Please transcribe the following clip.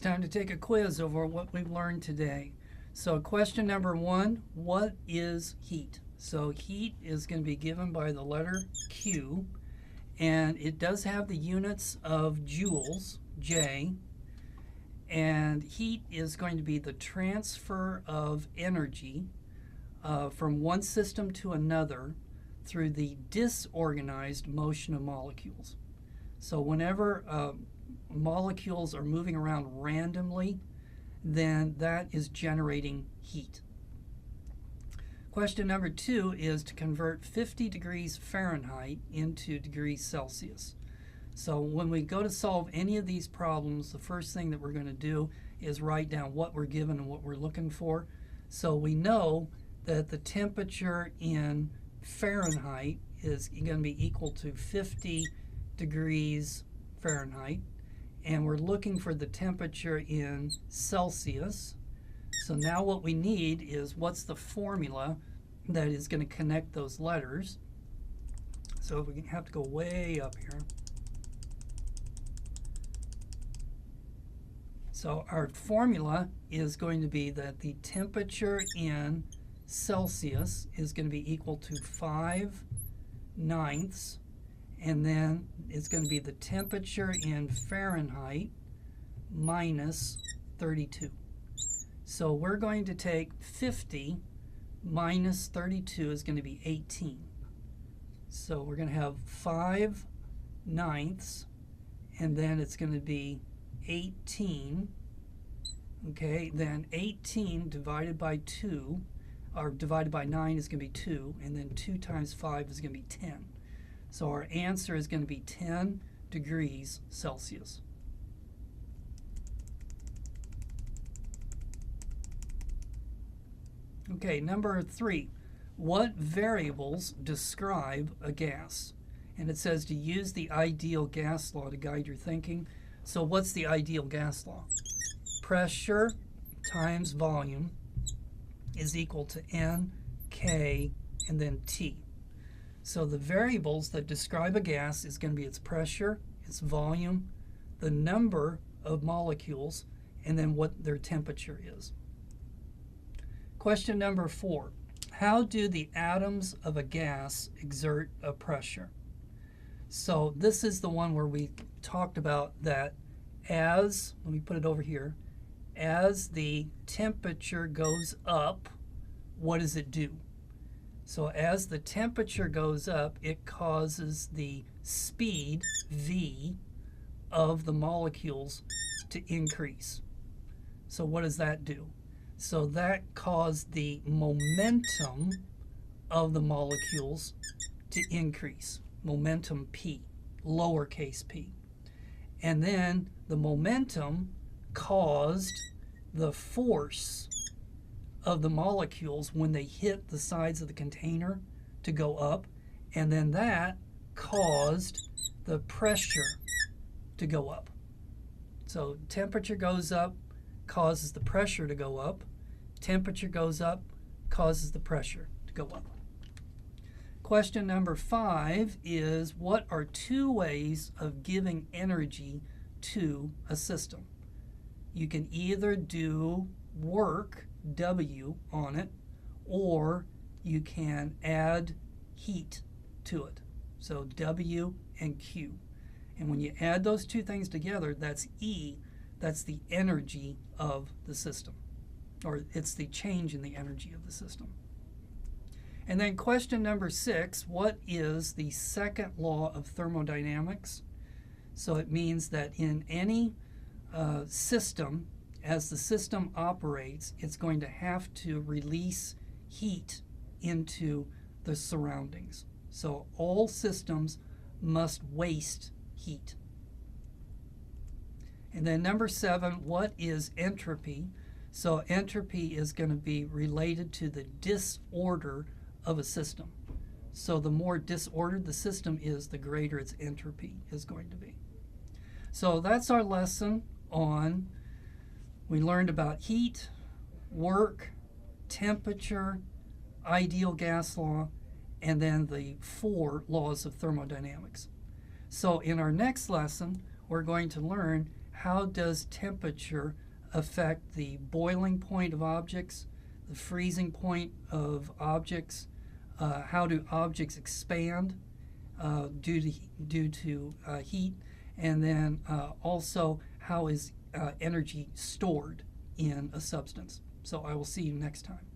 Time to take a quiz over what we've learned today. So question number 1, what is heat? So heat is going to be given by the letter Q, and it does have the units of joules, J, and heat is going to be the transfer of energy from one system to another through the disorganized motion of molecules. So whenever molecules are moving around randomly, then that is generating heat. Question number 2 is to convert 50 degrees Fahrenheit into degrees Celsius. So when we go to solve any of these problems, the first thing that we're going to do is write down what we're given and what we're looking for. So we know that the temperature in Fahrenheit is going to be equal to 50 degrees Fahrenheit, and we're looking for the temperature in Celsius. So now what we need is what's the formula that is going to connect those letters. So we have to go way up here. So our formula is going to be that the temperature in Celsius is going to be equal to 5/9, and then it's going to be the temperature in Fahrenheit minus 32. So we're going to take 50 minus 32 is going to be 18. So we're going to have 5/9, and then it's going to be 18. Okay, then 18 divided by 2, or divided by 9 is going to be 2, and then 2 times 5 is going to be 10. So our answer is going to be 10 degrees Celsius. Okay, number 3. What variables describe a gas? And it says to use the ideal gas law to guide your thinking. So what's the ideal gas law? Pressure times volume is equal to N, K, and then T. So the variables that describe a gas is going to be its pressure, its volume, the number of molecules, and then what their temperature is. Question number 4. How do the atoms of a gas exert a pressure? So this is the one where we talked about that as, let me put it over here, as the temperature goes up, what does it do? So as the temperature goes up, it causes the speed, V, of the molecules to increase. So what does that do? So that caused the momentum of the molecules to increase. Momentum P, lowercase p. And then the momentum caused the force of the molecules when they hit the sides of the container to go up, and then that caused the pressure to go up. So temperature goes up, causes the pressure to go up. Temperature goes up, causes the pressure to go up. Question number 5 is, what are 2 ways of giving energy to a system? You can either do work, W, on it, or you can add heat to it. So W and Q. And when you add those 2 things together, that's E. That's the energy of the system, or it's the change in the energy of the system. And then question number 6, what is the second law of thermodynamics? So it means that in any system, as the system operates, it's going to have to release heat into the surroundings. So all systems must waste heat. And then number 7, what is entropy? So entropy is going to be related to the disorder of a system. So the more disordered the system is, the greater its entropy is going to be. So that's our lesson on, we learned about heat, work, temperature, ideal gas law, and then the 4 laws of thermodynamics. So in our next lesson, we're going to learn how does temperature affect the boiling point of objects, the freezing point of objects, how do objects expand due to heat, and then also how is energy stored in a substance. So I will see you next time.